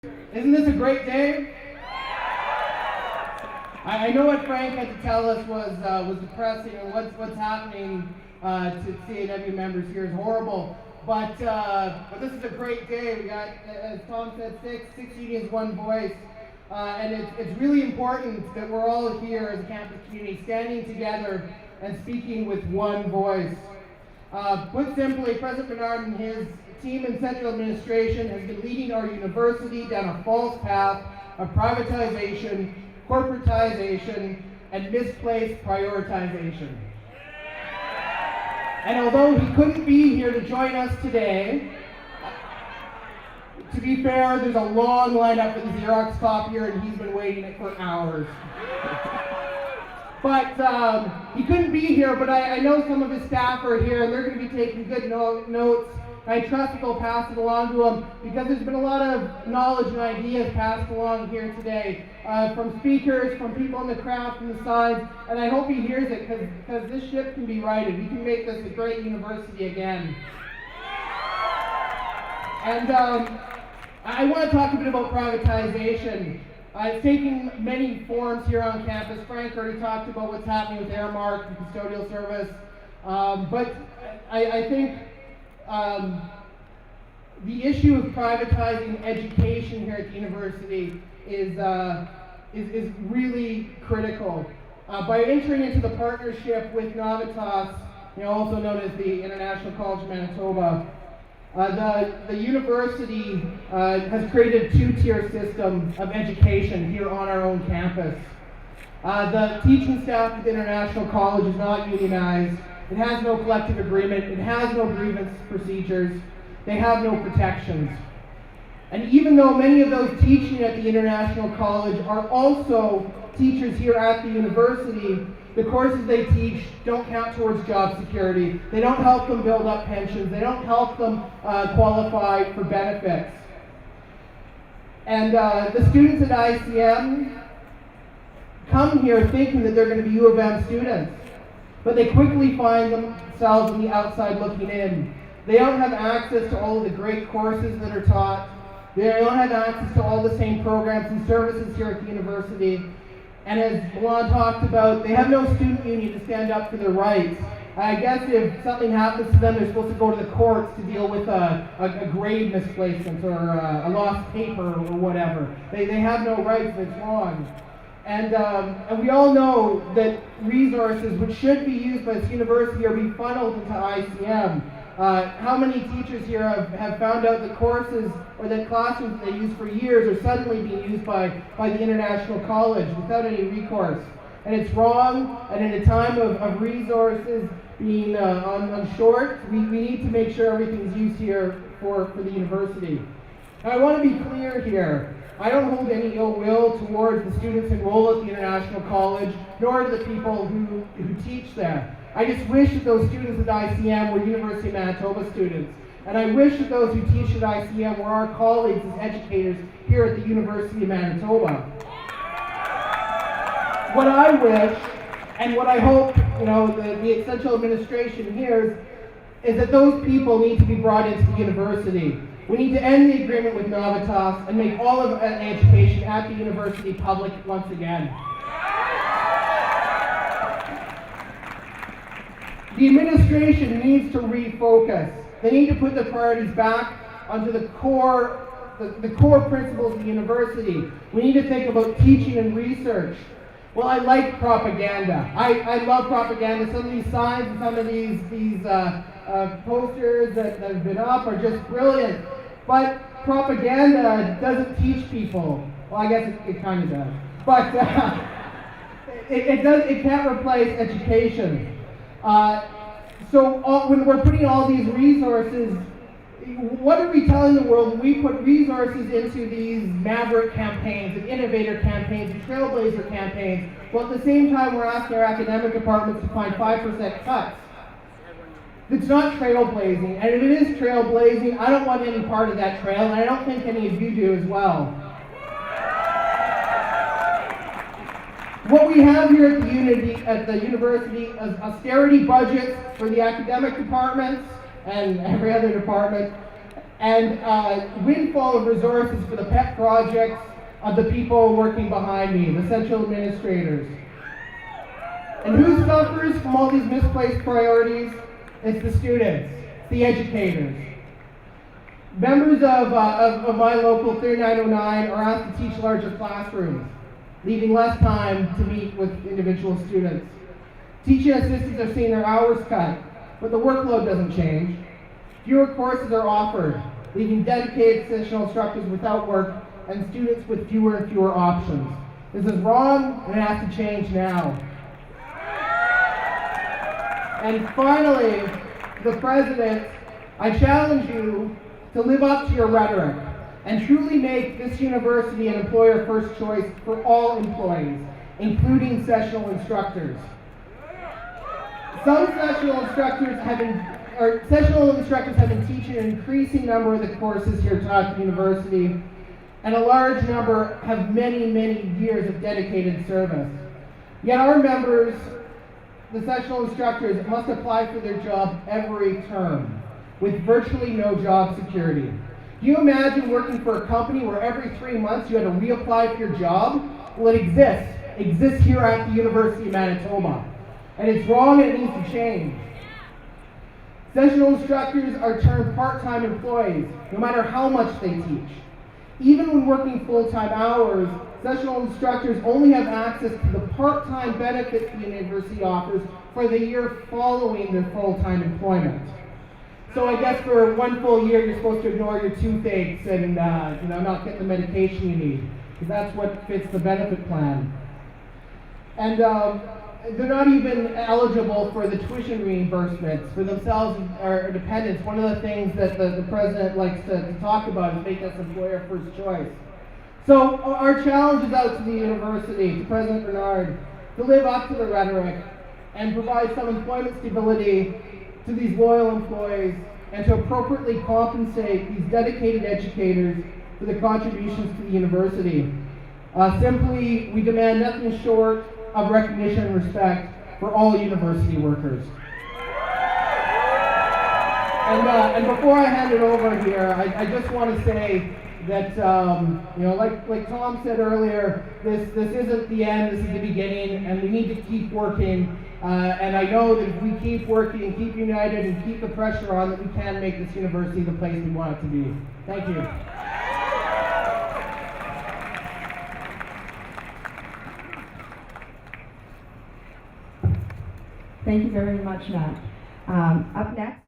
Isn't this a great day? I know what Frank had to tell us was depressing, and what's happening to CAW members here is horrible. But this is a great day. We got, as Tom said, six unions, one voice, and it's really important that we're all here as a campus community standing together and speaking with one voice. Put simply, President Bernard and his team in central administration has been leading our university down a false path of privatization, corporatization, and misplaced prioritization. And although he couldn't be here to join us today, to be fair, there's a long lineup for the Xerox copier and he's been waiting for hours. But he couldn't be here, but I know some of his staff are here and they're going to be taking good notes. I trust that they'll pass it along to him because there's been a lot of knowledge and ideas passed along here today from speakers, from people in the crowd, from the signs, and I hope he hears it because this ship can be righted. We can make this a great university again. And I want to talk a bit about privatization. It's taking many forms here on campus. Frank already talked about what's happening with Airmark and custodial service, but I think the issue of privatizing education here at the university is really critical. By entering into the partnership with Navitas, also known as the International College of Manitoba, the university has created a two-tier system of education here on our own campus. The teaching staff at the International College is not unionized. It has no collective agreement. It has no grievance procedures. They have no protections. And even though many of those teaching at the International College are also teachers here at the university, the courses they teach don't count towards job security. They don't help them build up pensions. They don't help them qualify for benefits. And the students at ICM come here thinking that they're going to be U of M students, but they quickly find themselves on the outside looking in. They don't have access to all of the great courses that are taught. They don't have access to all the same programs and services here at the university. And as Milan talked about, they have no student union to stand up for their rights. I guess if something happens to them, they're supposed to go to the courts to deal with a grade misplacement or a lost paper or whatever. They have no rights, it's wrong. And we all know that resources which should be used by this university are being funneled into ICM. How many teachers here have found out that courses or that classrooms they use for years are suddenly being used by the International College without any recourse? And it's wrong, and in a time of resources being on short, we need to make sure everything's used here for the university. Now I want to be clear here. I don't hold any ill will towards the students enrolled at the International College, nor the people who teach there. I just wish that those students at ICM were University of Manitoba students. And I wish that those who teach at ICM were our colleagues as educators here at the University of Manitoba. What I wish, and what I hope, the central administration hears, is that those people need to be brought into the university. We need to end the agreement with Navitas and make all of education at the university public once again. The administration needs to refocus. They need to put the priorities back onto the core principles of the university. We need to think about teaching and research. Well, I like propaganda. I love propaganda. Some of these signs and some of these posters that have been up are just brilliant. But propaganda doesn't teach people. Well, I guess it kind of does. But it can't replace education. So when we're putting all these resources, what are we telling the world when we put resources into these maverick campaigns and innovator campaigns and trailblazer campaigns, while at the same time we're asking our academic departments to find 5% cuts? It's not trailblazing, and if it is trailblazing, I don't want any part of that trail, and I don't think any of you do as well. What we have here at the university is austerity budgets for the academic departments and every other department, and windfall of resources for the pet projects of the people working behind me, the central administrators. And who suffers from all these misplaced priorities? It's the students, the educators. Members of my local 3909 are asked to teach larger classrooms, leaving less time to meet with individual students. Teaching assistants are seeing their hours cut, but the workload doesn't change. Fewer courses are offered, leaving dedicated sessional instructors without work and students with fewer and fewer options. This is wrong, and it has to change now. And finally, the President, I challenge you to live up to your rhetoric and truly make this university an employer first choice for all employees, including sessional instructors. Some sessional instructors have been teaching an increasing number of the courses here taught at the university, and a large number have many, many years of dedicated service. Yet our members, the sessional instructors, must apply for their job every term, with virtually no job security. Do you imagine working for a company where every 3 months you had to reapply for your job? Well, it exists here at the University of Manitoba. And it's wrong and it needs to change. Sessional instructors are termed part-time employees, no matter how much they teach. Even when working full-time hours, sessional instructors only have access to the part-time benefits the university offers for the year following their full-time employment. So I guess for 1 full year, you're supposed to ignore your toothaches and not get the medication you need, because that's what fits the benefit plan. And they're not even eligible for the tuition reimbursements for themselves or dependents. One of the things that the President likes to talk about is make us employer first choice. So our challenge is out to the university, to President Bernard, to live up to the rhetoric and provide some employment stability to these loyal employees and to appropriately compensate these dedicated educators for the contributions to the university. Simply, we demand nothing short of recognition and respect for all university workers. And before I hand it over here, I just want to say that, like Tom said earlier, this isn't the end, this is the beginning, and we need to keep working. And I know that if we keep working and keep united and keep the pressure on, that we can make this university the place we want it to be. Thank you. Thank you very much, Matt. Up next.